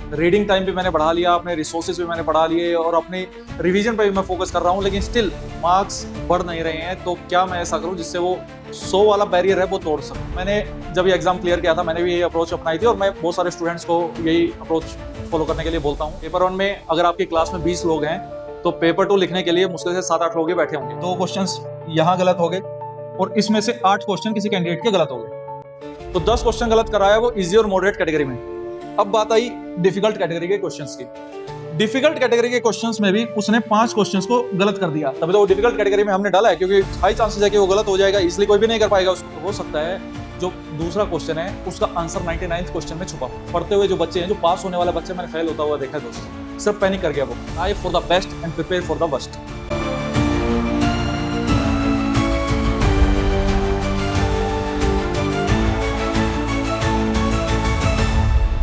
Reading time भी मैंने बढ़ा लिया, अपने रिसोर्सेज भी मैंने बढ़ा लिए और अपने रिवीजन पे भी मैं फोकस कर रहा हूँ, लेकिन स्टिल मार्क्स बढ़ नहीं रहे हैं। तो क्या मैं ऐसा करूँ जिससे वो 100 वाला बैरियर है वो तोड़ सकूँ। मैंने जब ये एग्जाम क्लियर किया था मैंने भी यही अप्रोच अपनाई थी और मैं बहुत सारे स्टूडेंट्स को यही अप्रोच फॉलो करने के लिए बोलता हूँ। पेपर 1 में अगर आपकी क्लास में 20 लोग हैं तो पेपर 2 लिखने के लिए मुश्किल से 7-8 लोग ही बैठे होंगे। 2 क्वेश्चंस यहाँ गलत हो गए और इसमें से 8 क्वेश्चन किसी कैंडिडेट के गलत हो गए, तो 10 क्वेश्चन गलत कराया वो इजी और मॉडरेट कैटेगरी में। अब बात आई डिफिकल्ट कैटेगरी के क्वेश्चंस की। डिफिकल्ट कैटेगरी के क्वेश्चंस में भी उसने 5 क्वेश्चंस को गलत कर दिया, तभी तो वो डिफिकल्ट कैटेगरी में हमने डाला है, क्योंकि हाई चांसेस है कि वो गलत हो जाएगा, इसलिए कोई भी नहीं कर पाएगा उसको। हो सकता है जो दूसरा क्वेश्चन है उसका आंसर 99th क्वेश्चन में छुपा हो। पढ़ते हुए जो बच्चे हैं, जो पास होने वाले बच्चे मैंने फेल होता हुआ देखा है दोस्तों, सिर्फ पैनिक कर गया वो। Try for the best and prepare for the worst.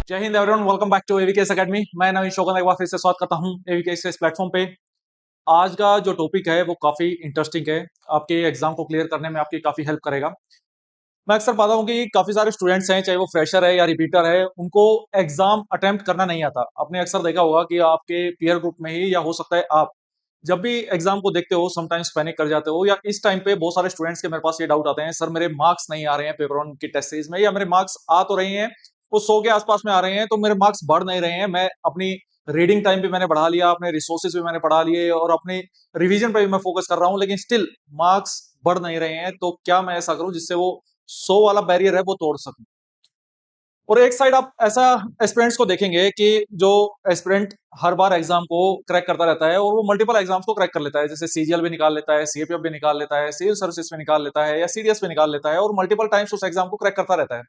Jai Hind everyone, welcome back to AVKS academy. मैं नवीन शोकन एक बार फिर से स्वागत करता हूं एवीकेएस के इस प्लेटफॉर्म पे। आज का जो टॉपिक है वो काफी इंटरेस्टिंग है, आपके एग्जाम को क्लियर करने में आपकी काफी हेल्प करेगा। मैं अक्सर पाता हूं कि काफी सारे स्टूडेंट्स हैं, चाहे वो फ्रेशर है या रिपीटर है, उनको एग्जाम अटेम्प्ट करना नहीं आता। आपने अक्सर देखा होगा कि आपके पीयर ग्रुप में ही, या हो सकता है आप जब भी एग्जाम को देखते हो समटाइम्स पैनिक कर जाते हो, या इस टाइम पे बहुत सारे स्टूडेंट्स के मेरे पास ये डाउट आते हैं, सर मेरे मार्क्स नहीं आ रहे हैं पेपर 1 की टेस्ट सीरीज में, या मेरे मार्क्स आ तो रहे हैं वो 100 के आसपास में आ रहे हैं, तो मेरे मार्क्स बढ़ नहीं रहे हैं। मैं अपनी रीडिंग टाइम भी मैंने बढ़ा लिया, अपने रिसोर्सेज भी मैंने बढ़ा लिए और अपने रिवीजन पे भी मैं फोकस कर रहा हूँ, लेकिन स्टिल मार्क्स बढ़ नहीं रहे हैं। तो क्या मैं ऐसा करूं जिससे वो 100 वाला बैरियर है वो तोड़ सकूं। और एक साइड आप ऐसा एस्पिरेंट्स को देखेंगे कि जो एस्पिरेंट हर बार एग्जाम को क्रैक करता रहता है और वो मल्टीपल एग्जाम्स को क्रैक कर लेता है, जैसे सीजीएल भी निकाल लेता है, सीएपीएफ भी निकाल लेता है, सिविल सर्विसेज भी निकाल लेता है, या सीडीएस भी निकाल लेता है और मल्टीपल टाइम्स उस एग्जाम को क्रैक करता रहता है।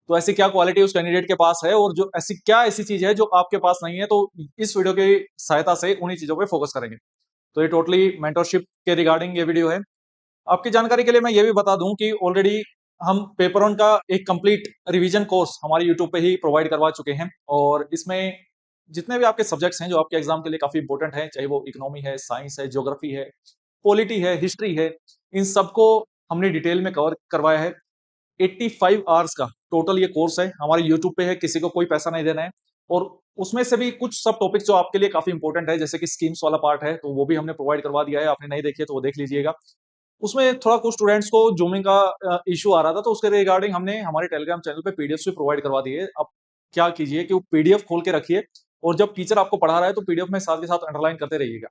तो ऐसी क्या क्वालिटी उस कैंडिडेट के पास है और जो ऐसी चीज है जो आपके पास नहीं है, तो इस वीडियो की सहायता से उन्हीं चीजों पे फोकस करेंगे। तो ये टोटली मेंटरशिप के रिगार्डिंग ये वीडियो है। आपकी जानकारी के लिए मैं ये भी बता दूं कि ऑलरेडी हम पेपर 1 का एक कंप्लीट रिवीजन कोर्स हमारे यूट्यूब पे ही प्रोवाइड करवा चुके हैं, और इसमें जितने भी आपके सब्जेक्ट्स हैं जो आपके एग्जाम के लिए काफी इंपॉर्टेंट है, चाहे वो इकोनॉमी है, साइंस है, ज्योग्राफी है, पॉलिटी है, हिस्ट्री है, इन सबको हमने डिटेल में कवर करवाया है। 85 आवर्स का टोटल ये कोर्स है, हमारे यूट्यूब पे है, किसी को कोई पैसा नहीं देना है। और उसमें से भी कुछ सब टॉपिक्स जो आपके लिए काफी इंपॉर्टेंट है, जैसे कि स्कीम्स वाला पार्ट है, तो वो भी हमने प्रोवाइड करवा दिया है। आपने नहीं देखी है तो वो देख लीजिएगा। उसमें थोड़ा कुछ स्टूडेंट्स को जूमिंग का इश्यू आ रहा था, तो उसके रिगार्डिंग हमने हमारे टेलीग्राम चैनल पे पीडीएफ भी प्रोवाइड करवा दिए। अब क्या कीजिए कि वो पीडीएफ खोल के रखिए और जब टीचर आपको पढ़ा रहा है तो पीडीएफ में साथ के साथ अंडरलाइन करते रहिएगा।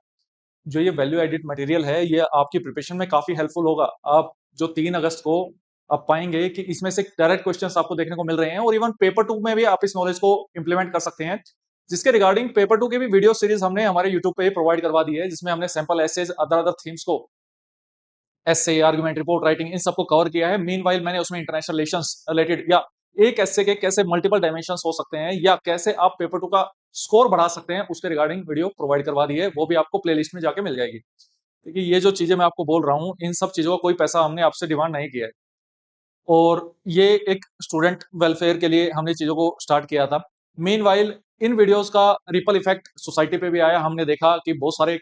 जो ये वैल्यू एडिट मटेरियल है ये आपकी प्रिपरेशन में काफी हेल्पफुल होगा। आप जो 3 अगस्त को आप पाएंगे कि इसमें से डायरेक्ट क्वेश्चंस आपको देखने को मिल रहे हैं, और इवन पेपर 2 में भी आप इस नॉलेज को इंप्लीमेंट कर सकते हैं, जिसके रिगार्डिंग पेपर 2 की भी वीडियो सीरीज हमने हमारे यूट्यूब पे प्रोवाइड करवा दी है, जिसमें हमने sample essays, other other themes को, एसे, आर्गुमेंट, रिपोर्ट राइटिंग, इन सबको कवर किया है। मीनवाइल मैंने उसमें इंटरनेशनल रिलेशंस रिलेटेड, या एक ऐसे के कैसे मल्टीपल डायमेंशंस हो सकते हैं, या कैसे आप पेपर 2 का स्कोर बढ़ा सकते हैं, उसके रिगार्डिंग वीडियो प्रोवाइड करवा दी है। वो भी आपको प्लेलिस्ट में जाके मिल जाएगी। देखिए, ये जो चीजें मैं आपको बोल रहा हूँ, इन सब चीजों का कोई पैसा हमने आपसे डिमांड नहीं किया है, और ये एक स्टूडेंट वेलफेयर के लिए हमने चीजों को स्टार्ट किया था। मीनवाइल इन वीडियोस का रिपल इफेक्ट सोसाइटी पे भी आया। हमने देखा कि बहुत सारे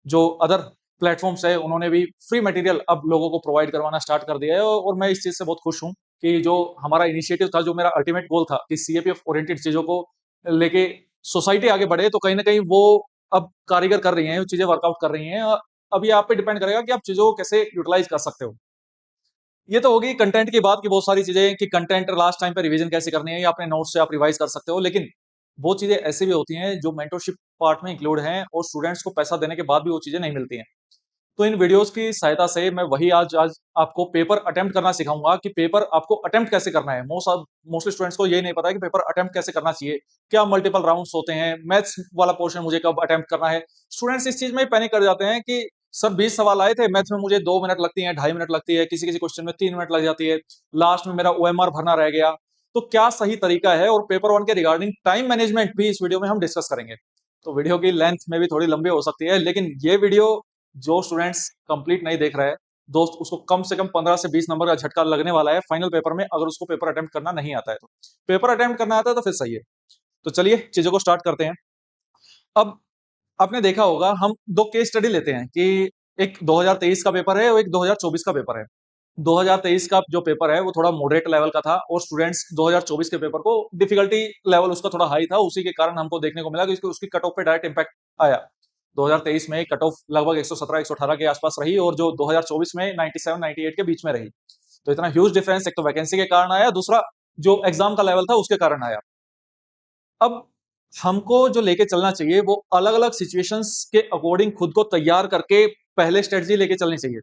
जो अदर प्लेटफॉर्म्स है उन्होंने भी फ्री मटेरियल अब लोगों को प्रोवाइड करवाना स्टार्ट कर दिया है, और मैं इस चीज से बहुत खुश हूँ कि जो हमारा इनिशिएटिव था, जो मेरा अल्टीमेट गोल था कि सीएपीएफ ओरिएंटेड चीजों को लेके सोसाइटी आगे बढ़े, तो कहीं ना कहीं वो अब कारीगर कर रही हैं, वो चीजें वर्कआउट कर रही हैं। अब ये आप पे डिपेंड करेगा कि आप चीजों को कैसे यूटिलाइज कर सकते हो। ये तो होगी कंटेंट की बात, की बहुत सारी चीजें कि कंटेंट लास्ट टाइम पे रिवीजन कैसे करनी है, या अपने नोट्स से आप रिवाइज कर सकते हो, लेकिन वो चीजें ऐसी भी होती हैं जो मेंटरशिप पार्ट में इंक्लूड हैं, और स्टूडेंट्स को पैसा देने के बाद भी वो चीजें नहीं मिलती हैं। तो इन वीडियोस की सहायता से मैं वही आज आज आपको पेपर अटेम्प्ट करना सिखाऊंगा कि पेपर आपको अटेम्प्ट कैसे करना है। मोस्टली स्टूडेंट्स को ये नहीं पता है कि पेपर अटेम्प्ट कैसे करना चाहिए, क्या मल्टीपल राउंड्स होते हैं, मैथ्स वाला पोर्शन मुझे कब अटेम्प्ट करना है। स्टूडेंट्स इस चीज में पैनिक कर जाते हैं कि सर 20 सवाल आए थे, मैथ्स में मुझे 2 मिनट लगती है, 2.5 मिनट लगती है, किसी किसी क्वेश्चन में 3 मिनट लग जाती है, लास्ट में मेरा ओएमआर भरना रह गया। तो क्या सही तरीका है, और पेपर 1 के रिगार्डिंग टाइम मैनेजमेंट भी इस वीडियो में हम डिस्कस करेंगे। तो वीडियो की लेंथ में भी थोड़ी लंबी हो सकती है, लेकिन ये वीडियो जो स्टूडेंट्स कंप्लीट नहीं देख रहा है दोस्त, उसको कम से कम 15 से 20 नंबर का झटका लगने वाला है फाइनल पेपर में, अगर उसको पेपर अटेम्प्ट करना नहीं आता है तो। पेपर अटेम्प्ट करना आता है तो फिर सही है। तो चलिए चीजों को स्टार्ट करते हैं। अब आपने देखा होगा, हम 2 केस स्टडी लेते हैं कि एक 2023 का पेपर है और एक 2024 का पेपर है। 2023 का जो पेपर है वो थोड़ा मॉडरेट लेवल का था और स्टूडेंट्स 2024 के पेपर को डिफिकल्टी लेवल उसका थोड़ा हाई था, उसी के कारण हमको देखने को मिला कि उसकी कट ऑफ पे डायरेक्ट इम्पैक्ट आया। 2023 में कट ऑफ लगभग 117 118 के आसपास रही और जो 2024 में 97 98 के बीच में रही। तो इतना ह्यूज डिफरेंस एक तो वैकेंसी के कारण आया, दूसरा जो एग्जाम का लेवल था उसके कारण आया। अब हमको जो लेके चलना चाहिए वो अलग अलग सिचुएशंस के अकॉर्डिंग खुद को तैयार करके पहले स्ट्रेटजी लेके चलनी चाहिए।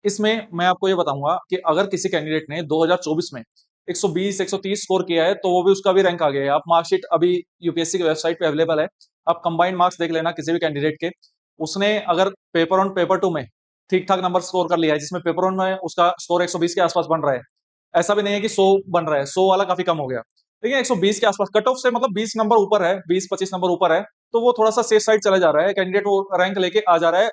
इसमें मैं आपको ये बताऊंगा कि अगर किसी कैंडिडेट ने 2024 में 120 130 स्कोर किया है तो वो भी उसका भी रैंक आ गया है। आप मार्कशीट अभी यूपीएससी की वेबसाइट पे अवेलेबल है, आप कंबाइंड मार्क्स देख लेना किसी भी कैंडिडेट के। उसने अगर पेपर 1 पेपर 2 में ठीक ठाक नंबर स्कोर कर लिया है, जिसमें पेपर 1 में उसका स्कोर 120 के आसपास बन रहा है, ऐसा भी नहीं है कि 100 बन रहा है, 100 वाला काफी कम हो गया, लेकिन 120 के आसपास कट ऑफ से मतलब 20 नंबर ऊपर है, 20-25 नंबर ऊपर है, तो वो थोड़ा सा सेफ साइड चला जा रहा है, कैंडिडेट वो रैंक लेके आ जा रहा है।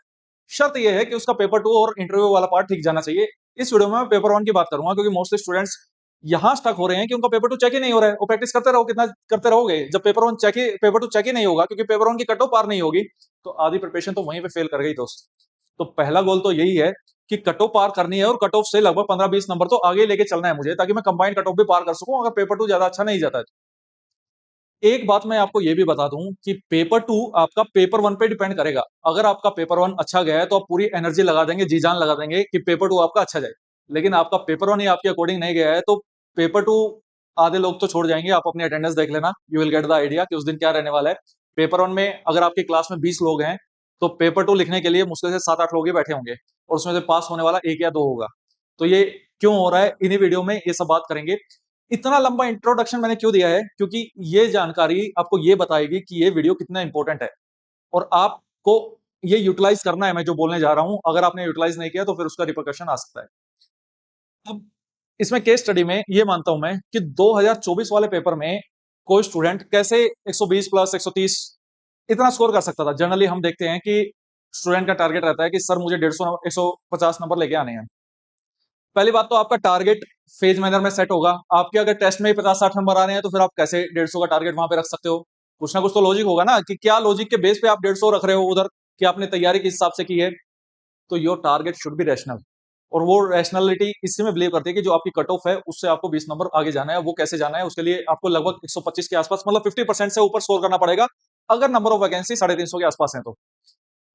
शर्त ये है कि उसका पेपर 2 और इंटरव्यू वाला पार्ट ठीक जाना चाहिए। इस वीडियो में मैं पेपर 1 की बात करूंगा क्योंकि मोस्टली स्टूडेंट्स यहां स्टक हो रहे हैं कि उनका पेपर 2 चेक ही नहीं हो रहा है। वो प्रैक्टिस करते रहो, कितना करते रहोगे, जब पेपर 2 चेक ही नहीं होगा क्योंकि पेपर 1 की कट ऑफ पार नहीं होगी, तो आधी प्रिपरेशन तो वहीं पे फेल कर गई दोस्त। तो पहला गोल तो यही है कि कट ऑफ पार करनी है और कट ऑफ से लगभग 15-20 नंबर तो आगे लेके चलना है मुझे, ताकि मैं कंबाइंड कट ऑफ भी पार कर सकूं अगर पेपर 2 ज्यादा अच्छा नहीं जाता है। एक बात मैं आपको ये भी बता दूं कि पेपर 2 आपका पेपर 1 पे डिपेंड करेगा। अगर आपका पेपर 1 अच्छा गया है तो आप पूरी एनर्जी लगा देंगे, जी जान लगा देंगे कि पेपर 2 आपका अच्छा जाए। लेकिन आपका पेपर 1 ही आपके अकॉर्डिंग नहीं गया है तो पेपर 2 आधे लोग तो छोड़ जाएंगे। आप अपनी अटेंडेंस देख लेना, you will get the idea कि उस दिन क्या रहने वाला है। पेपर 1 में अगर आपकी क्लास में 20 लोग हैं तो पेपर 2 लिखने के लिए मुश्किल से 7-8 लोग ही बैठे होंगे और उसमें से पास होने वाला 1 या 2 होगा। तो ये क्यों हो रहा है, इन्हीं वीडियो में ये सब बात करेंगे। इतना लंबा इंट्रोडक्शन मैंने क्यों दिया है, क्योंकि ये जानकारी आपको ये बताएगी कि ये वीडियो कितना इंपॉर्टेंट है और आपको ये यूटिलाइज करना है। मैं जो बोलने जा रहा हूं, अगर आपने यूटिलाइज नहीं किया तो फिर उसका रिपरकशन आ सकता है। अब इसमें केस स्टडी में ये मानता हूं मैं कि 2024 वाले पेपर में कोई स्टूडेंट कैसे 120 प्लस 130 इतना स्कोर कर सकता था। जनरली हम देखते हैं कि स्टूडेंट का टारगेट रहता है कि सर मुझे 150 150 नंबर लेके आने हैं। पहली बात तो आपका टारगेट फेज मैनर में सेट होगा। आपके अगर टेस्ट में ही 50-60 नंबर आ रहे हैं तो फिर आप कैसे 150 का टारगेट वहां पे रख सकते हो। कुछ ना कुछ तो लॉजिक होगा ना, कि क्या लॉजिक के बेस पे आप 150 रख रहे हो उधर, कि आपने तैयारी किस हिसाब से की है। तो your target should be rational. और वो रैशनलिटी इससे में बिलीव करती है कि जो आपकी कट ऑफ है उससे आपको 20 नंबर आगे जाना है। वो कैसे जाना है, उसके लिए आपको लगभग 125 के आसपास मतलब 50% से ऊपर स्कोर करना पड़ेगा अगर नंबर ऑफ वैकेंसी 350 के आसपास है तो।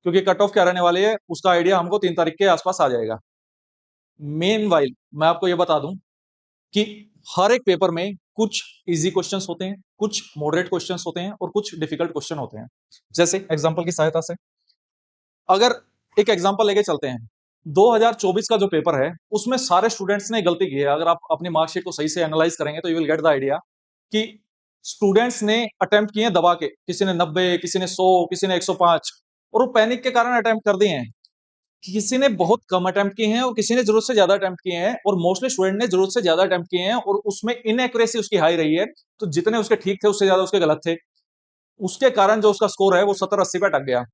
क्योंकि कट ऑफ क्या रहने वाली है उसका आइडिया हमको 3 तारीख के आसपास आ जाएगा। मेन वाइल मैं आपको ये बता दूं कि हर एक पेपर में कुछ इजी क्वेश्चंस होते हैं, कुछ मॉडरेट क्वेश्चंस होते हैं और कुछ डिफिकल्ट क्वेश्चन होते हैं। जैसे एग्जांपल की सहायता से अगर एक एग्जांपल लेके चलते हैं, 2024 का जो पेपर है उसमें सारे स्टूडेंट्स ने गलती की है। अगर आप अपनी मार्कशीट को सही से एनालाइज करेंगे तो you will get the idea कि स्टूडेंट्स ने अटेम्प्ट किए दबा के, किसी ने 90, किसी ने 100, किसी ने 105, और वो पैनिक के कारण अटेम्प्ट कर दिए हैं। किसी ने बहुत कम अटेम्प्ट किए हैं और किसी ने जरूरत से ज्यादा अटेम्प्ट किए हैं, और मोस्टली स्टूडेंट ने जरूरत से ज्यादा अटेम्प्ट किए हैं और उसमें इनएक्यूरेसी उसकी हाई रही है। तो जितने उसके ठीक थे उससे ज्यादा उसके गलत थे, उसके कारण जो उसका स्कोर है वो 70-80 पे अटक गया।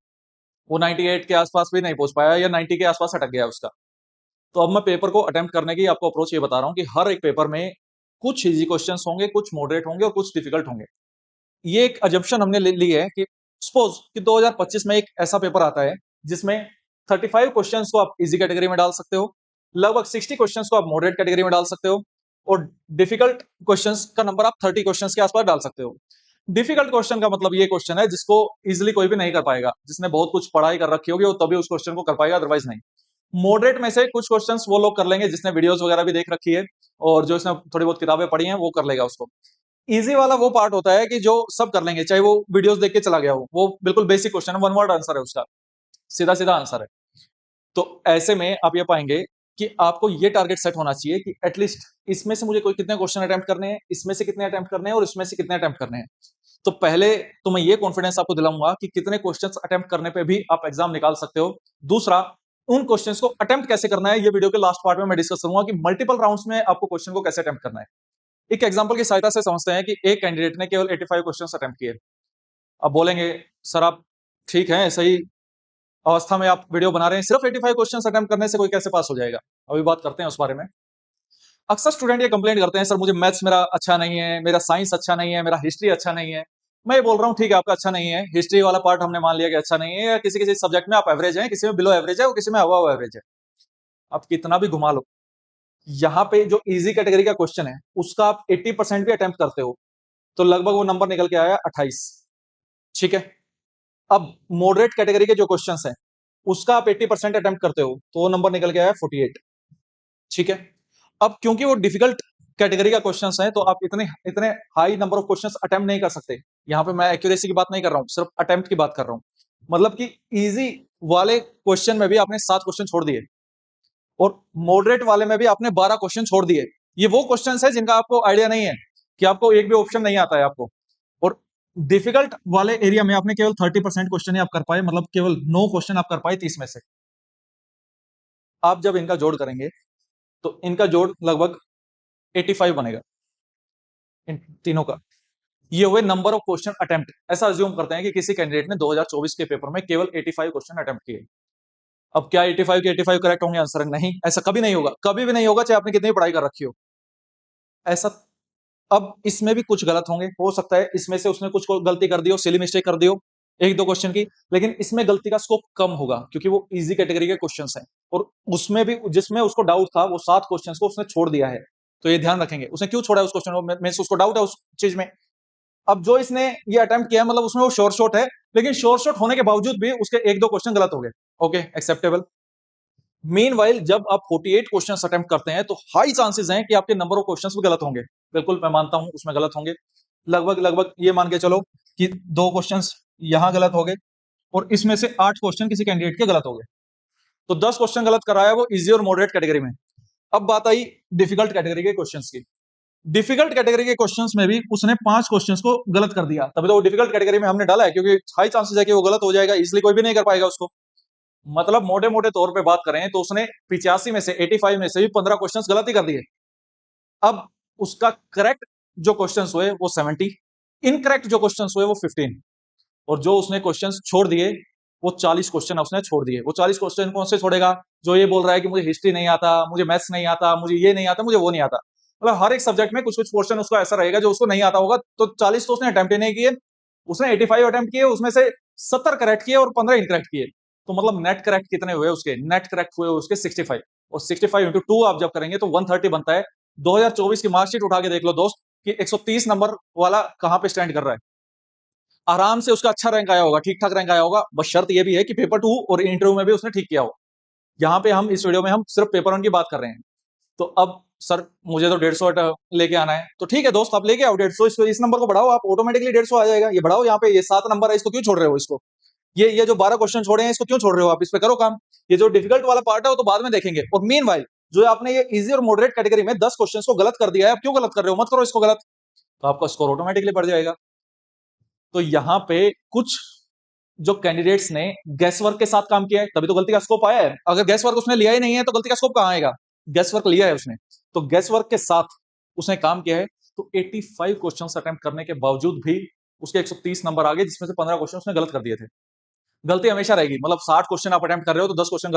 वो 98 के आसपास भी नहीं पहुंच पाया या 90 के आसपास अटक गया उसका। तो अब मैं पेपर को अटेम्प्ट करने की आपको अप्रोच ये बता रहा हूँ कि हर एक पेपर में कुछ इजी क्वेश्चंस होंगे, कुछ मॉडरेट होंगे और कुछ डिफिकल्ट होंगे। ये एक अजम्पशन हमने ले ली है कि सपोज कि 2025 में एक ऐसा पेपर आता है जिसमें 35 क्वेश्चंस को आप इजी कैटेगरी में डाल सकते हो, लगभग 60 क्वेश्चंस को आप मॉडरेट कैटेगरी में डाल सकते हो, और डिफिकल्ट क्वेश्चंस का नंबर आप 30 क्वेश्चंस के आसपास डाल सकते हो। डिफिकल्ट क्वेश्चन का मतलब ये क्वेश्चन है जिसको इजिली कोई भी नहीं कर पाएगा, जिसने बहुत कुछ पढ़ाई कर रखी होगी वो तभी उस क्वेश्चन को कर पाएगा, अदरवाइज नहीं। मॉडरेट में से कुछ क्वेश्चंस वो लोग कर लेंगे जिसने वीडियोस वगैरह भी देख रखी है और जो इसने थोड़ी बहुत किताबें पढ़ी हैं वो कर लेगा उसको। इजी वाला वो पार्ट होता है कि जो सब कर लेंगे, चाहे वो वीडियोस देख के चला गया हो, वो बिल्कुल बेसिक क्वेश्चन है, वन वर्ड आंसर है उसका, सीधा सीधा आंसर है। तो ऐसे में आप ये पाएंगे कि आपको ये टारगेट सेट होना चाहिए कि एटलीस्ट इसमें से मुझे कोई कितने क्वेश्चन अटेम्प्ट करने हैं, इसमें से कितने अटेम्प्ट करने हैं और इसमें से कितने अटेम्प्ट करने हैं। तो पहले तो मैं ये कॉन्फिडेंस आपको दिलाऊंगा कि कितने क्वेश्चंस अटेम्प्ट करने पे भी आप एग्जाम निकाल सकते हो। दूसरा, उन क्वेश्चंस को अटेम्प्ट कैसे करना है ये वीडियो के लास्ट पार्ट में मैं डिस्कस करूंगा कि मल्टीपल राउंड्स में आपको क्वेश्चन को कैसे अटेम्प्ट करना है। एक एग्जांपल की सहायता से समझते हैं कि एक कैंडिडेट ने केवल 85 क्वेश्चंस अटेम्प्ट किए। अब बोलेंगे सर आप ठीक है, सही अवस्था में आप वीडियो बना रहे हैं, सिर्फ 85 क्वेश्चंस अटेम्प्ट करने से कोई कैसे पास हो जाएगा। अभी बात करते हैं उस बारे में। अक्सर स्टूडेंट ये कंप्लेंट करते हैं सर मुझे मैथ्स मेरा अच्छा नहीं है, मेरा साइंस अच्छा नहीं है, मेरा हिस्ट्री अच्छा नहीं है। मैं ये बोल रहा हूँ ठीक है आपका अच्छा नहीं है, हिस्ट्री वाला पार्ट हमने मान लिया कि अच्छा नहीं है, या किसी किसी सब्जेक्ट में आप एवरेज हैं, किसी में बिलो एवरेज है और किसी में अबव एवरेज है। आप कितना भी घुमा लो, यहाँ पे जो इजी कैटेगरी का क्वेश्चन है उसका आप 80% भी अटेम्प्ट करते हो तो लगभग वो नंबर निकल के आया 28। ठीक है। अब मॉडरेट कैटेगरी के जो क्वेश्चंस हैं उसका आप 80% अटेम्प्ट करते हो तो वो नंबर निकल के आया 48। ठीक है। अब क्योंकि वो डिफिकल्ट कैटेगरी का क्वेश्चंस है तो आप इतने इतने high number of questions attempt नहीं कर सकते। यहाँ पे मैं एक्यूरेसी की बात नहीं कर रहा हूँ, सिर्फ अटेम्प्ट की बात कर रहा हूँ। मतलब कि इजी वाले क्वेश्चन में भी आपने 7 क्वेश्चन छोड़ दिए और मॉडरेट वाले में भी आपने 12 क्वेश्चन छोड़ दिए। ये वो क्वेश्चंस है जिनका आपको आइडिया नहीं है कि आपको एक भी ऑप्शन नहीं आता है आपको। और डिफिकल्ट वाले एरिया में आपने केवल 30% क्वेश्चन ही आप कर पाए, मतलब केवल 9 क्वेश्चन आप कर पाए 30 में से। आप जब इनका जोड़ करेंगे तो इनका जोड़ लगभग 85 बनेगा इन तीनों का। ये हुए नंबर ऑफ क्वेश्चन अटेम्प्ट। ऐसा अज्यूम करते हैं कि किसी कैंडिडेट ने 2024 के पेपर में केवल 85 क्वेश्चन अटेम्प्ट किए। अब क्या 85 के 85 करेक्ट होंगे? आंसर नहीं, ऐसा कभी नहीं होगा, कभी भी नहीं होगा, चाहे आपने कितनी पढ़ाई कर रखी हो ऐसा। अब इसमें भी कुछ गलत होंगे, हो सकता है इसमें से उसने कुछ गलती कर दी हो, सिली मिस्टेक कर दी हो एक दो क्वेश्चन की, लेकिन इसमें गलती का स्कोप कम होगा क्योंकि वो इजी कैटेगरी के क्वेश्चंस हैं। और उसमें भी जिसमें उसको डाउट था वो 7 क्वेश्चंस को उसने छोड़ दिया है। तो ये ध्यान रखेंगे उसने क्यों छोड़ा है उस क्वेश्चन को, में से उसको डाउट है उस चीज में। अब जो इसने ये अटेम्प्ट किया मतलब उसमें वो श्योर शॉट है, लेकिन श्योर शॉट होने के बावजूद भी उसके एक दो क्वेश्चन गलत हो गए। Okay, acceptable. मीनवाइल जब आप 48 क्वेश्चंस अटेम्प्ट करते हैं तो हाई चांसेस हैं कि आपके नंबर ऑफ क्वेश्चंस भी गलत होंगे। बिल्कुल मैं मानता हूं उसमें गलत होंगे। लगभग लगभग ये मान के चलो कि 2 क्वेश्चंस यहां गलत हो गए और इसमें से 8 क्वेश्चन किसी कैंडिडेट के गलत हो गए। तो 10 क्वेश्चन गलत कराया वो इजी और मॉडरेट कैटेगरी में। अब बात आई डिफिकल्ट कैटेगरी के क्वेश्चंस की। डिफिकल्ट कैटेगरी के क्वेश्चंस में भी उसने 5 क्वेश्चंस को गलत कर दिया। तभी तो वो डिफिकल्ट कैटेगरी में हमने डाला है, क्योंकि हाई चांसेस है कि वो गलत हो जाएगा, इसलिए कोई भी नहीं कर पाएगा उसको। मतलब मोटे मोटे तौर पे बात करें तो उसने 85 में से 85 में से भी 15 क्वेश्चंस गलत ही कर दिए। अब उसका करेक्ट जो क्वेश्चंस हुए वो 70, इनकरेक्ट जो क्वेश्चंस हुए वो 15, और जो उसने क्वेश्चंस छोड़ दिए वो 40 क्वेश्चन उसने छोड़ दिए। वो 40 क्वेश्चन कौन से छोड़ेगा? जो ये बोल रहा है कि मुझे हिस्ट्री नहीं आता, मुझे मैथ्स नहीं आता, मुझे ये नहीं आता, मुझे वो नहीं आता। मतलब हर एक सब्जेक्ट में कुछ कुछ पोर्शन उसका ऐसा रहेगा जो उसको नहीं आता होगा। तो 40 तो उसने अटेम्प्ट ही नहीं किए। उसने 85 अटेम्प्ट किए, उसमें से 70 करेक्ट किए और 15 इनकरेक्ट किए। तो मतलब नेट करेक्ट कितने हुए उसके? नेट करेक्ट हुए उसके 65। और 65 इंटू 2 आप जब करेंगे तो 130 बनता है। 2024 की मार्कशीट उठा के देख लो दोस्त कि 130 नंबर वाला कहां पे स्टैंड कर रहा है। आराम से उसका अच्छा रैंक आया होगा, ठीक ठाक रैंक आया होगा। बस शर्त यह भी है कि पेपर 2 और इंटरव्यू में भी उसने ठीक किया हो। यहाँ पे हम इस वीडियो में हम सिर्फ पेपर 1 की बात कर रहे हैं। तो अब सर मुझे तो 150 लेके आना है, तो ठीक है दोस्त आप लेके आओ 150। इसको इस नंबर को बढ़ाओ, आप ऑटोमेटिकली 150 आ जाएगा। ये बढ़ाओ, यहाँ पे ये 7 नंबर है, इसको क्यों छोड़ रहे हो? इसको ये जो 12 क्वेश्चन छोड़े हैं इसको क्यों छोड़ रहे हो? आप इस पे करो काम। ये जो डिफिकल्ट वाला पार्ट है वो तो बाद में देखेंगे। और मीनवाइल जो आपने ये इजी और मॉडरेट कैटेगरी में 10 क्वेश्चन को गलत कर दिया है, आप क्यों गलत कर रहे हो? मत करो इसको गलत, तो आपका स्कोर ऑटोमेटिकली बढ़ जाएगा। तो यहाँ पे कुछ जो कैंडिडेट्स ने गैस वर्क के साथ काम किया है तभी तो गलती का स्कोप आया है। अगर गैस वर्क उसने लिया ही नहीं है तो गलती का स्कोप कहां आएगा? गैस वर्क लिया है उसने, तो गैस वर्क के साथ उसने काम किया है। तो 85 क्वेश्चन अटेम्प्ट करने के बावजूद भी उसके 130 नंबर आ गए, जिसमें से 15 क्वेश्चन उसने गलत कर दिए थे। गलती हमेशा रहेगी, मतलब 60 क्वेश्चन आप अटेम्प्ट कर रहे हो तो 10 क्वेश्चन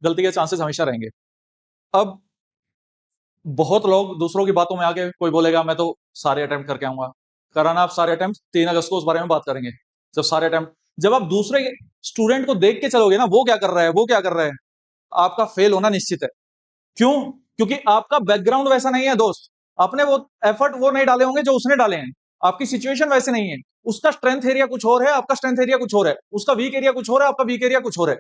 गलती के चांसेस हमेशा रहेंगे। अब बहुत लोग दूसरों की बातों में आके कोई बोलेगा मैं तो सारे अटेम्प्ट करके आऊंगा। कराना आप सारे अटेम्प्ट, 3 अगस्त को उस बारे में बात करेंगे। जब सारे अटेम्प्ट, जब आप दूसरे स्टूडेंट को देख के चलोगे ना वो क्या कर रहा है वो क्या कर रहा है, आपका फेल होना निश्चित है। क्यों? क्योंकि आपका बैकग्राउंड वैसा नहीं है दोस्त। आपने वो एफर्ट वो नहीं डाले होंगे जो उसने डाले हैं। आपकी सिचुएशन वैसे नहीं है। उसका स्ट्रेंथ एरिया कुछ और है, आपका स्ट्रेंथ एरिया कुछ और है। उसका वीक एरिया कुछ और है, आपका वीक एरिया कुछ और है।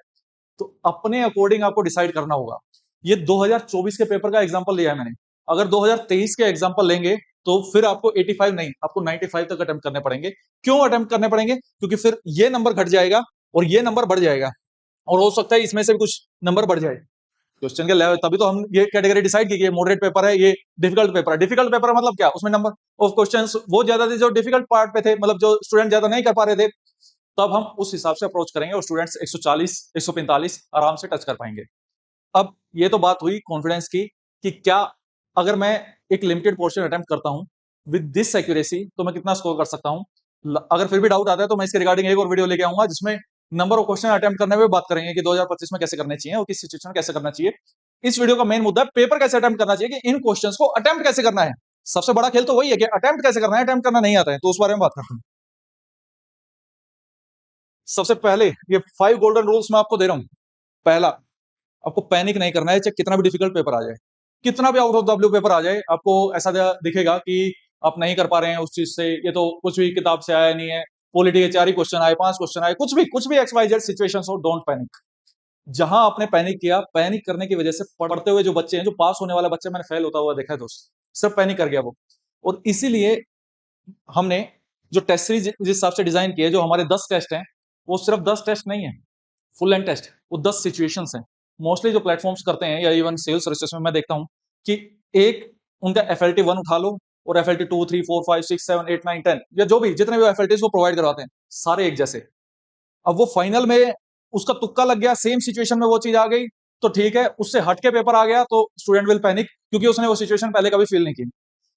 तो अपने अकॉर्डिंग आपको डिसाइड करना होगा। ये 2024 के पेपर का एग्जांपल लिया है मैंने। अगर 2023 के एग्जांपल लेंगे तो फिर आपको 85 नहीं, आपको 95 तक अटेम्प्ट करने पड़ेंगे। क्यों अटेम्प्ट करने पड़ेंगे? क्योंकि फिर ये नंबर घट जाएगा और ये नंबर बढ़ जाएगा, और हो सकता है इसमें से भी कुछ नंबर बढ़ जाए क्वेश्चन के लेवल। तभी तो हम ये कैटेगरी डिसाइड की, ये मॉडरेट पेपर है, ये डिफिकल्ट पेपर है। डिफिकल्ट पेपर मतलब क्या? उसमें नंबर ऑफ क्वेश्चंस वो ज्यादा थे जो डिफिकल्ट पार्ट पे थे, मतलब जो स्टूडेंट ज्यादा नहीं कर पा रहे थे। तब हम उस हिसाब से अप्रोच करेंगे और स्टूडेंट्स 140 145 आराम से टच कर पाएंगे। अब ये तो बात हुई कॉन्फिडेंस की कि क्या अगर मैं एक लिमिटेड पोर्शन अटेम्प्ट करता हूं विद दिस एक्यूरेसी तो मैं कितना स्कोर कर सकता हूं। अगर फिर भी डाउट आता है तो मैं इसके रिगार्डिंग एक और वीडियो लेके आऊंगा जिसमें नंबर ऑफ क्वेश्चन अटेम्प्ट करने में बात करेंगे कि 2025 में कैसे करने चाहिए और किस सिचुएशन में कैसे करना चाहिए। इस वीडियो का मेन मुद्दा है पेपर कैसे अटेम्प्ट करना चाहिए, कि इन क्वेश्चंस को अटेम्प्ट कैसे करना है। सबसे बड़ा खेल तो वही है कि अटेम्प्ट कैसे करना है, अटेम्प्ट करना नहीं आता है तो उस बारे में बात करते हैं। सबसे पहले ये 5 गोल्डन रूल्स मैं आपको दे रहा हूं। पहला, आपको पैनिक नहीं करना है चाहे कितना भी डिफिकल्ट पेपर आ जाए। कितना भी out of the blue paper आ जाए, आपको ऐसा दिखेगा कि आप नहीं कर पा रहे हैं उस चीज से, ये तो कुछ भी किताब से आया नहीं है, पॉलिटी के 4 ही क्वेश्चन आए, 5 क्वेश्चन आए, कुछ भी XYZ सिचुएशन हो, डोंट पैनिक। जहां आपने पैनिक किया, पैनिक करने की वजह से पढ़ते हुए जो बच्चे हैं, जो पास होने वाला बच्चा मैंने फेल होता हुआ देखा है दोस्त, सब पैनिक कर गया वो। और इसीलिए हमने जो टेस्ट सीरीज जिस हिसाब से डिजाइन की है, जो हमारे 10 टेस्ट हैं, वो सिर्फ 10 टेस्ट नहीं है, फुल एंड टेस्ट, वो 10 सिचुएशंस हैं। मोस्टली जो प्लेटफॉर्म्स करते हैं, या इवन सेल्स रिसर्च में मैं देखता हूं कि एक उनका FLT 1 उठा लो और FLT 2, 3, 4, 5, 6, 7, 8, 9, 10, या जो भी जितने भी FLTs वो प्रोवाइड करवाते हैं, सारे एक जैसे। अब वो फाइनल में उसका तुक्का लग गया, सेम सिचुएशन में वो चीज आ गई, तो ठीक है, उससे हट के पेपर आ गया तो स्टूडेंट विल पैनिक, क्योंकि उसने वो सिचुएशन पहले कभी फील नहीं की।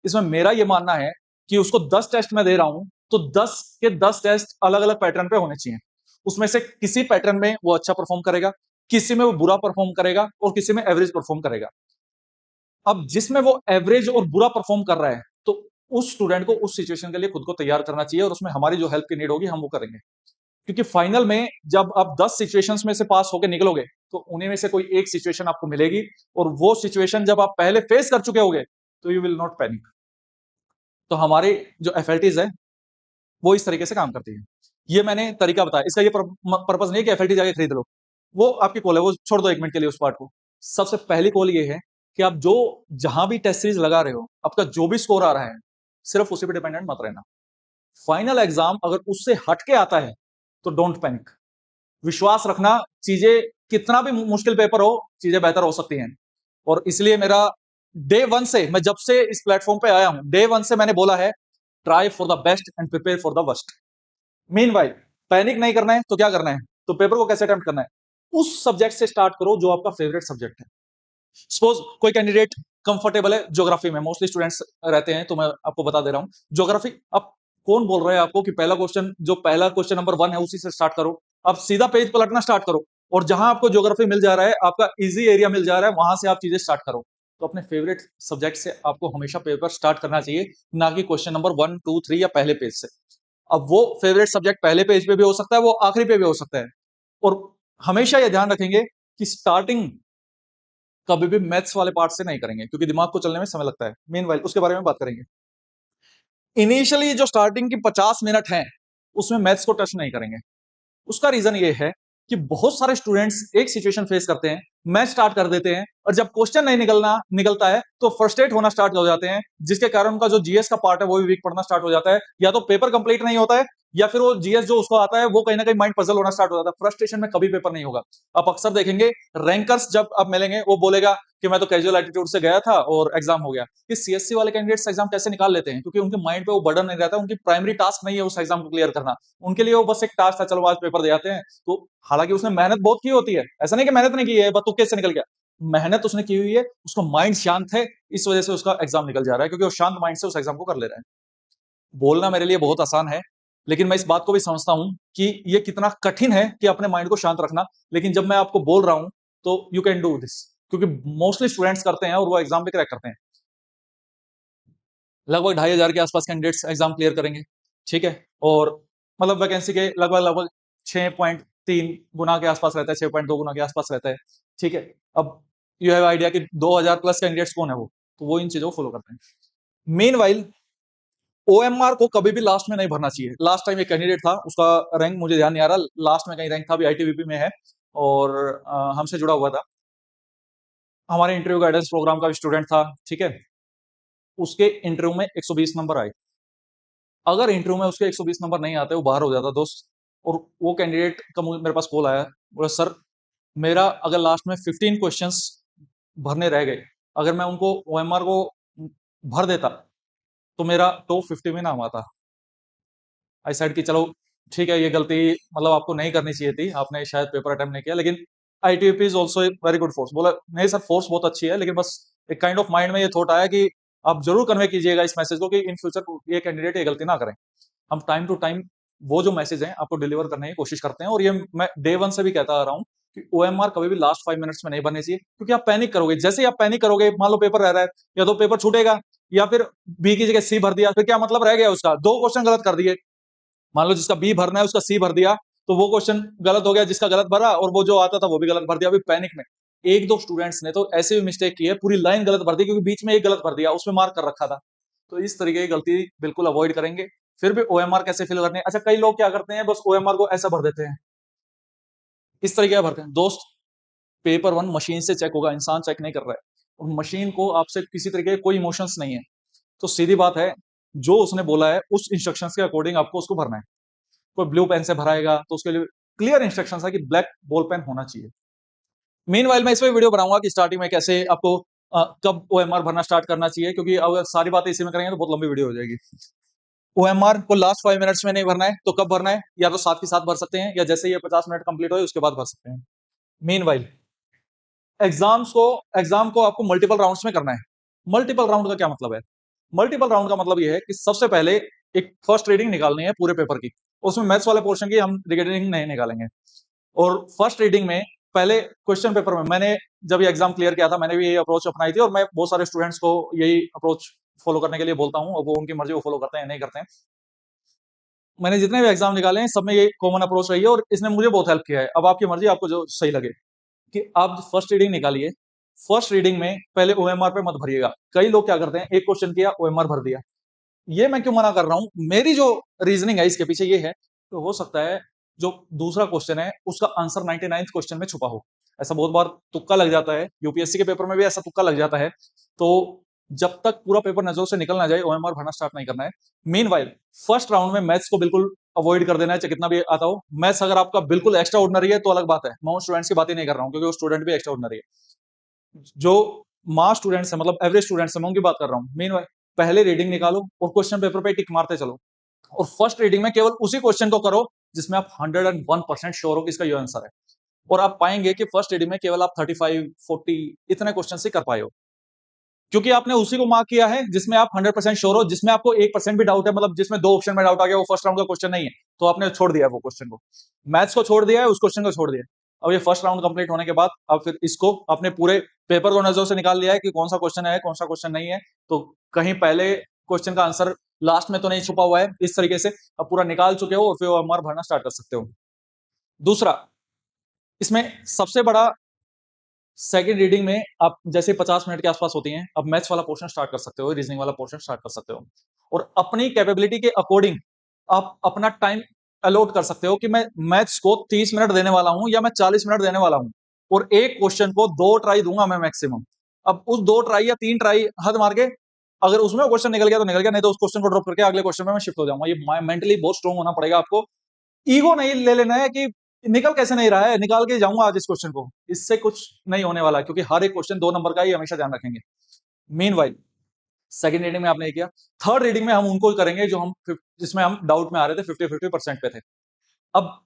इसमें मेरा ये मानना है कि उसको 10 टेस्ट में दे रहा हूं, तो 10 के 10 टेस्ट अलग अलग पैटर्न पे होने चाहिए। उसमें से किसी पैटर्न में वो अच्छा परफॉर्म करेगा, किसी में वो बुरा परफॉर्म करेगा, और किसी में एवरेज परफॉर्म करेगा। अब जिसमें वो एवरेज और बुरा परफॉर्म कर रहा है, तो उस स्टूडेंट को उस सिचुएशन के लिए खुद को तैयार करना चाहिए, और उसमें हमारी जो हेल्प की नीड होगी हम वो करेंगे। क्योंकि फाइनल में जब आप 10 सिचुएशंस में से पास होकर निकलोगे, तो उन्हीं में से कोई एक सिचुएशन आपको मिलेगी, और वो सिचुएशन जब आप पहले फेस कर चुके होगे, तो यू विल नॉट पैनिक। तो हमारे जो एफएलटीज है, वो इस तरीके से काम करती है। ये मैंने तरीका बताया, इसका ये पर्पज नहीं है कि एफएलटी जाके खरीद लो, वो आपकी कॉल है, वो छोड़ दो 1 मिनट के लिए उस पार्ट को। सबसे पहली कॉल ये है कि आप जो जहां भी टेस्ट सीरीज लगा रहे हो, आपका जो भी स्कोर आ रहा है, सिर्फ उसी पे डिपेंडेंट मत रहना। फाइनल एग्जाम अगर उससे हट के आता है, तो डोंट पैनिक। विश्वास रखना, चीजें कितना भी मुश्किल पेपर हो, चीजें बेहतर हो सकती हैं। और इसलिए मेरा डे 1 से, मैं जब से इस प्लेटफॉर्म पे आया हूं, डे 1 से मैंने बोला है, try for the best and prepare for the worst. Mean while, panic नहीं करना है तो क्या करना है, तो पेपर को कैसे अटेम्प्ट करना है, उस सब्जेक्ट से स्टार्ट करो जो आपका फेवरेट सब्जेक्ट है। सपोज कोई कैंडिडेट कंफर्टेबल है ज्योग्राफी में, मोस्टली स्टूडेंट्स रहते हैं, तो मैं आपको बता दे रहा हूं ज्योग्राफी। अब कौन बोल रहा है आपको कि पहला क्वेश्चन नंबर 1 है उसी से स्टार्ट करो। आप सीधा पेज पलटना स्टार्ट करो, और जहां आपको ज्योग्राफी मिल जा रहा है, आपका इजी एरिया मिल जा रहा है, वहां से आप चीजें स्टार्ट करो। तो अपने फेवरेट सब्जेक्ट से आपको हमेशा पेपर स्टार्ट करना चाहिए, ना कि क्वेश्चन नंबर 1, 2, 3 या पहले पेज से। अब वो फेवरेट सब्जेक्ट पहले पेज पे भी हो सकता है, वो आखिरी पे भी हो सकता है। और हमेशा ये ध्यान रखेंगे कि स्टार्टिंग कभी भी मैथ्स वाले पार्ट से नहीं करेंगे, क्योंकि दिमाग को चलने में समय लगता है। मीनवाइल उसके बारे में बात करेंगे। इनिशियली जो स्टार्टिंग की 50 मिनट है, उसमें मैथ्स को टच नहीं करेंगे। उसका रीजन ये है कि बहुत सारे स्टूडेंट्स एक सिचुएशन फेस करते हैं, मैथ स्टार्ट कर देते हैं, और जब क्वेश्चन नहीं निकलता है, तो फ्रस्ट्रेट होना स्टार्ट हो जाते हैं, जिसके कारण उनका जो जीएस का पार्ट है वो भी वीक पड़ना स्टार्ट हो जाता है, या तो पेपर कंप्लीट नहीं होता है, या फिर वो जीएस जो उसको आता है वो कहीं ना कहीं माइंड पजल होना स्टार्ट हो जाता है। फ्रस्ट्रेशन में कभी पेपर नहीं होगा। आप अक्सर देखेंगे रैंकर्स जब आप मिलेंगे, वो बोलेगा कि मैं तो कैजुअल एटीट्यूड से गया था और एग्जाम हो गया। ये सीएससी वाले कैंडिडेट्स एग्जाम कैसे निकाल लेते हैं, क्योंकि उनके माइंड पे वो बर्डन नहीं रहता, उनकी प्राइमरी टास्क नहीं है उस एग्जाम को क्लियर करना। उनके लिए वो बस एक टास्क था, चलो आज पेपर दे आते हैं। तो हालांकि उसने मेहनत बहुत की होती है, ऐसा नहीं कि मेहनत नहीं की है, बस तुक्के से निकल गया। मेहनत उसने की हुई है, उसका माइंड शांत है, इस वजह से उसका एग्जाम निकल जा रहा है, क्योंकि वो शांत माइंड से उस एग्जाम को कर ले रहा है। बोलना मेरे लिए बहुत आसान है, लेकिन मैं इस बात को भी समझता हूं कि ये कितना कठिन है कि अपने माइंड को शांत रखना। लेकिन जब मैं आपको बोल रहा हूं, तो यू कैन डू दिस, क्योंकि मोस्टली स्टूडेंट्स करते हैं और वो एग्जाम भी क्रैक करते हैं। लगभग 2,500 के आसपास कैंडिडेट्स एग्जाम क्लियर करेंगे, ठीक है। और मतलब वैकेंसी के लगभग लगभग 6.3 गुना के आसपास रहता है, 6.2 गुना के आसपास रहता है, ठीक है। अब यू हैव आइडिया कि 2,000 प्लस कैंडिडेट्स कौन है वो, तो वो इन चीजों को फॉलो करते हैं। मेन वाइल ओएमआर को कभी भी लास्ट में नहीं भरना चाहिए। लास्ट टाइम एक कैंडिडेट था, उसका रैंक मुझे ध्यान नहीं आ रहा, लास्ट में कहीं रैंक था, अभी आईटीबीपी में है, और हमसे जुड़ा हुआ था, हमारे इंटरव्यू गाइडेंस प्रोग्राम का स्टूडेंट था, ठीक है। उसके इंटरव्यू में 120 नंबर आए। अगर इंटरव्यू में उसके 120 नंबर नहीं आते, वो बाहर हो जाता दोस्त। और वो कैंडिडेट का मेरे पास कॉल आया, बोला सर, मेरा अगर लास्ट में 15 क्वेश्चंस भरने रह गए, अगर मैं उनको ओएमआर को भर देता, तो मेरा टॉप 50 में नाम आता। आई सेड कि चलो ठीक है, ये गलती मतलब आपको नहीं करनी चाहिए थी, आपने शायद पेपर अटेम्प्ट नहीं किया, लेकिन ITP is also very good force. बोला नहीं सर, फोर्स बहुत अच्छी है, लेकिन बस एक काइंड ऑफ माइंड में ये थॉट आया कि आप जरूर कन्वे कीजिएगा इस मैसेज को कि इन फ्यूचर ये कैंडिडेट ये गलती ना करें। हम टाइम टू टाइम वो जो मैसेज है आपको डिलीवर करने की कोशिश करते हैं, और ये मैं डे 1 से भी कहता आ रहा हूँ कि ओएमआर कभी भी लास्ट 5 मिनट्स में नहीं बनने चाहिए, क्योंकि आप पैनिक करोगे। जैसे ही आप पैनिक करोगे, मान लो पेपर रह रहा है, या तो पेपर छूटेगा, या फिर बी की जगह सी भर दिया, फिर क्या मतलब रह गया उसका, 2 क्वेश्चन गलत कर दिए। मान लो जिसका बी भरना है उसका सी भर दिया, तो वो क्वेश्चन गलत हो गया, जिसका गलत भरा, और वो जो आता था वो भी गलत भर दिया, अभी पैनिक में। एक दो स्टूडेंट्स ने तो ऐसे भी मिस्टेक की है, पूरी लाइन गलत भर दी क्योंकि बीच में एक गलत भर दिया, उसमें मार्क कर रखा था। तो इस तरीके की गलती बिल्कुल अवॉइड करेंगे। फिर भी ओएमआर कैसे फिल करने हैं? अच्छा, कई लोग क्या करते हैं, बस ओएमआर को ऐसा भर देते हैं, इस तरीके का भरते हैं। दोस्त, पेपर वन मशीन से चेक होगा, इंसान चेक नहीं कर रहा है, और मशीन को आपसे किसी तरीके के कोई इमोशंस नहीं है। तो सीधी बात है, जो उसने बोला है उस इंस्ट्रक्शंस के अकॉर्डिंग आपको उसको भरना है। कोई ब्लू पेन से भराएगा तो उसके लिए क्लियर इंस्ट्रक्शंस है कि ब्लैक बॉल पेन होना चाहिए। मीनवाइल मैं इसमें वीडियो बनाऊंगा कि स्टार्टिंग में कैसे आपको कब ओएमआर भरना स्टार्ट करना चाहिए, क्योंकि अगर सारी बातें इसी में करेंगे तो बहुत लंबी वीडियो हो जाएगी। ओएमआर को लास्ट 5 मिनट्स में नहीं भरना है, तो कब भरना है? या तो साथ के साथ भर सकते हैं, या जैसे ये 50 मिनट कंप्लीट हो उसके बाद भर सकते हैं। मीनवाइल एग्जाम को आपको मल्टीपल राउंड्स में करना है। मल्टीपल राउंड का क्या मतलब है? मल्टीपल राउंड का मतलब यह है कि सबसे पहले एक फर्स्ट रीडिंग निकालनी है पूरे पेपर की, उसमें मैथ्स वाले पोर्शन की हम रीडिंग नहीं निकालेंगे। और फर्स्ट रीडिंग में पहले क्वेश्चन पेपर में मैंने जब ये एग्जाम क्लियर किया था, मैंने भी यही अप्रोच अपनाई थी, और मैं बहुत सारे स्टूडेंट्स को यही अप्रोच फॉलो करने के लिए बोलता हूँ, और वो उनकी मर्जी, वो फॉलो करते हैं नहीं करते हैं। मैंने जितने भी एग्जाम निकाले हैं सब में ये कॉमन अप्रोच रही है, और इसने मुझे बहुत हेल्प किया है। अब आपकी मर्जी, आपको जो सही लगे। कि आप फर्स्ट रीडिंग निकालिए, फर्स्ट रीडिंग में पहले ओएमआर पे मत भरिएगा। कई लोग क्या करते हैं, एक क्वेश्चन किया ओएमआर भर दिया। ये मैं क्यों मना कर रहा हूं, मेरी जो रीजनिंग है इसके पीछे ये है, तो हो सकता है जो दूसरा क्वेश्चन है उसका आंसर 99th क्वेश्चन में छुपा हो। ऐसा बहुत बार तुक्का लग जाता है, यूपीएससी के पेपर में भी ऐसा तुक्का लग जाता है। तो जब तक पूरा पेपर नजरों से निकल ना जाए ओएमआर भरना स्टार्ट नहीं करना है। मीनवाइल फर्स्ट राउंड में मैथ्स को बिल्कुल अवॉइड कर देना है, चाहे कितना भी आता हो। मैथ्स अगर आपका बिल्कुल एक्स्ट्रा ऑर्डिनरी है तो अलग बात है, मैं उन स्टूडेंट्स की बात ही नहीं कर रहा हूँ, क्योंकि वो स्टूडेंट भी एक्स्ट्रा ऑर्डिनरी है। जो मास स्टूडेंट्स है, मतलब एवरेज स्टूडेंट्स है, मैं उनकी बात कर रहा हूँ। मीनवाइल पहले रीडिंग निकालो और क्वेश्चन पेपर पे टिक मारते चलो, और फर्स्ट रीडिंग में केवल उसी क्वेश्चन को करो जिसमें आप 101% श्योर हो कि इसका ये आंसर है। और आप पाएंगे कि फर्स्ट रीडिंग में केवल आप 35 40 इतने क्वेश्चन से कर पाए हो, क्योंकि आपने उसी को मार्क किया है जिसमें आप 100% श्योर हो। जिसमें आपको 1% भी डाउट है, मतलब जिसमें दो ऑप्शन में डाउट आ गया, वो फर्स्ट राउंड का क्वेश्चन नहीं है, तो आपने छोड़ दिया वो क्वेश्चन को, मैथ्स को छोड़ दिया है, उस क्वेश्चन को छोड़ दिया। अब ये फर्स्ट राउंड कंप्लीट होने के बाद अब फिर इसको अपने पूरे पेपर को नजरों से निकाल लिया है कि कौन सा क्वेश्चन है कौन सा क्वेश्चन नहीं है, तो कहीं पहले क्वेश्चन का आंसर लास्ट में तो नहीं छुपा हुआ है। इस तरीके से अब पूरा निकाल चुके हो और फिर ओएमआर भरना स्टार्ट कर सकते हो। दूसरा, इसमें सबसे बड़ा, सेकंड रीडिंग में आप जैसे 50 मिनट के आसपास होती हैं, अब मैथ्स वाला पोर्शन स्टार्ट कर सकते हो, रीजनिंग वाला पोर्शन स्टार्ट कर सकते हो, और अपनी कैपेबिलिटी के अकॉर्डिंग आप अपना टाइम अलॉट कर सकते हो कि मैं मैथ्स को 30 मिनट देने वाला हूं या मैं 40 मिनट देने वाला हूं, और एक क्वेश्चन को 2 ट्राई दूंगा मैं मैक्सिमम। अब उस 2 ट्राई या 3 ट्राई हद मार के, अगर उसमें क्वेश्चन निकल गया तो निकल गया, नहीं तो उस क्वेश्चन को ड्रॉप करके अगले क्वेश्चन में मैं शिफ्ट हो जाऊंगा। ये मेंटली बहुत स्ट्रॉन्ग होना पड़ेगा आपको। ईगो नहीं ले लेना है कि निकल कैसे नहीं रहा है, निकाल के जाऊंगा आज इस क्वेश्चन को, इससे कुछ नहीं होने वाला, क्योंकि हर एक क्वेश्चन 2 नंबर का ही हमेशा ध्यान रखेंगे। मीनवाइल सेकंड रीडिंग में आपने ये किया, थर्ड रीडिंग में हम उनको करेंगे जो हम जिसमें हम डाउट में आ रहे थे, 50-50% पे थे। अब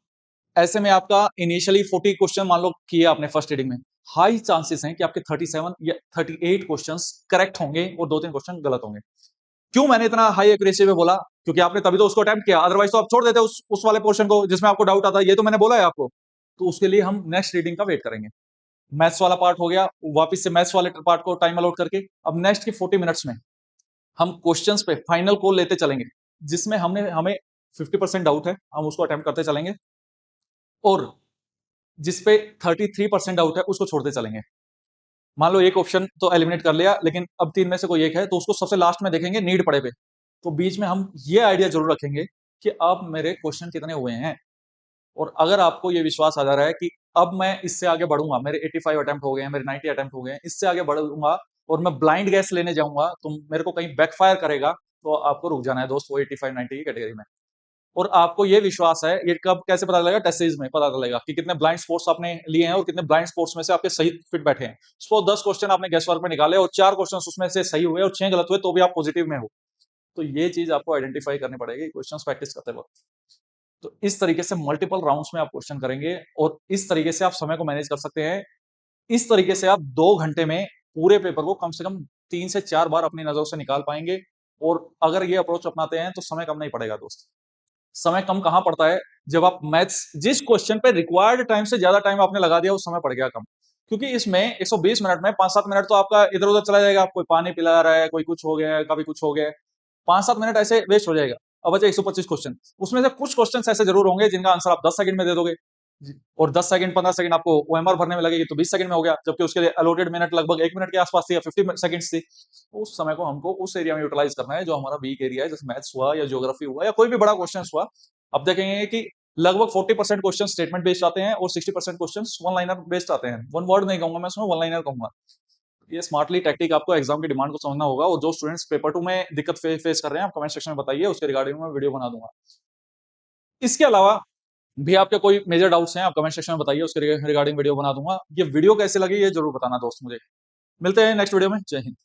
ऐसे में आपका इनिशियली 40 क्वेश्चन मान लो किए आपने फर्स्ट रीडिंग में, हाई चांसेस हैं कि आपके 37 या 38 क्वेश्चंस करेक्ट होंगे और 2-3 क्वेश्चन गलत होंगे। क्यों मैंने इतना हाई एक्यूरेसी में बोला? क्योंकि आपने तभी तो उसको अटेम्प्ट किया, अदरवाइज तो आप छोड़ देते उस वाले पोर्शन को जिसमें आपको डाउट आता है, ये तो मैंने बोला है आपको। तो उसके लिए हम नेक्स्ट रीडिंग का वेट करेंगे। मैथ्स वाला पार्ट हो गया, वापस से मैथ्स वाले पार्ट को टाइम अलॉट करके अब नेक्स्ट की 40 मिनट्स में हम क्वेश्चंस पे फाइनल कॉल लेते चलेंगे, जिसमें हमें 50% डाउट है हम उसको अटेम्प्ट करते चलेंगे, और जिसपे 33% डाउट है उसको छोड़ते चलेंगे। मान लो एक ऑप्शन तो एलिमिनेट कर लिया, लेकिन अब तीन में से कोई एक है तो उसको सबसे लास्ट में देखेंगे नीड पड़े पे। तो बीच में हम ये आइडिया जरूर रखेंगे कि अब मेरे क्वेश्चन कितने हुए हैं, और अगर आपको ये विश्वास आ जा रहा है कि अब मैं इससे आगे बढ़ूंगा, मेरे 85 अटेम्प्ट हो गए हैं, मेरे 90 अटेम्प्ट हो गए हैं, इससे आगे बढ़ूंगा और मैं ब्लाइंड गैस लेने जाऊंगा तो मेरे को कहीं बैकफायर करेगा, तो आपको रुक जाना है दोस्त, वो 85-90 की कैटेगरी में। और आपको ये विश्वास है, ये कब कैसे पता चलेगा? टेस्ट सीरीज में पता चलेगा कि कितने ब्लाइंड स्पोर्ट्स आपने लिए हैं और कितने ब्लाइंड स्पोर्ट्स में से आपके सही फिट बैठे हैं। सो 10 क्वेश्चन आपने गेस वर्क में निकाले और 4 क्वेश्चन उसमें से सही हुए और 6 गलत हुए, तो भी आप पॉजिटिव में हो। तो ये चीज आपको आइडेंटिफाई करनी पड़ेगी क्वेश्चन प्रैक्टिस करते वक्त। तो इस तरीके से मल्टीपल राउंड्स में आप क्वेश्चन करेंगे, और इस तरीके से आप समय को मैनेज कर सकते हैं। इस तरीके से आप 2 घंटे में पूरे पेपर को कम से कम 3 से 4 बार अपनी नजरों से निकाल पाएंगे। और अगर ये अप्रोच अपनाते हैं तो समय कम नहीं पड़ेगा दोस्त। समय कम कहां पड़ता है? जब आप मैथ्स जिस क्वेश्चन पे रिक्वायर्ड टाइम से ज्यादा टाइम आपने लगा दिया, उस समय पड़ गया कम। क्योंकि इसमें 120 मिनट में 5-7 मिनट तो आपका इधर उधर चला जाएगा, कोई पानी पिला रहा है, कोई कुछ हो गया है, कभी कुछ हो गया है, 5-7 मिनट ऐसे वेस्ट हो जाएगा। अब बचे 125 क्वेश्चन, उसमें से कुछ क्वेश्चन ऐसे जरूर होंगे जिनका आंसर आप 10 सेकंड में दे दोगे, जी। और 10 सेकंड 15 सेकंड आपको ओएमआर भरने में लगेगी तो 20 सेकंड में हो गया, जबकि उसके लिए अलॉटेड मिनट लगभग 1 मिनट के आसपास थी या 50 सेकंड्स थी। उस समय को हमको उस एरिया में यूटिलाइज करना है जो हमारा वीक एरिया है, जैसे मैथ्स हुआ या ज्योग्राफी हुआ या कोई भी बड़ा क्वेश्चन हुआ। अब देखेंगे कि लगभग 40% क्वेश्चन स्टेटमेंट बेस्ड आते हैं और 60% क्वेश्चन वन लाइनर बेस्ड आते हैं। वन वर्ड नहीं कहूंगा मैं इसमें, वन लाइनर कहूंगा। ये स्मार्टली टैक्टिक आपको एग्जाम की डिमांड को समझना होगा, और जो स्टूडेंट्स पेपर 2 में दिक्कत फेस कर रहे हैं आप कमेंट सेक्शन में बताइए, उसके रिगार्डिंग में वीडियो बना दूंगा। इसके अलावा भी आपके कोई मेजर डाउट्स हैं आप कमेंट सेक्शन में बताइए, उसके रिगार्डिंग वीडियो बना दूंगा। ये वीडियो कैसे लगी ये जरूर बताना दोस्त मुझे। मिलते हैं नेक्स्ट वीडियो में। जय हिंद।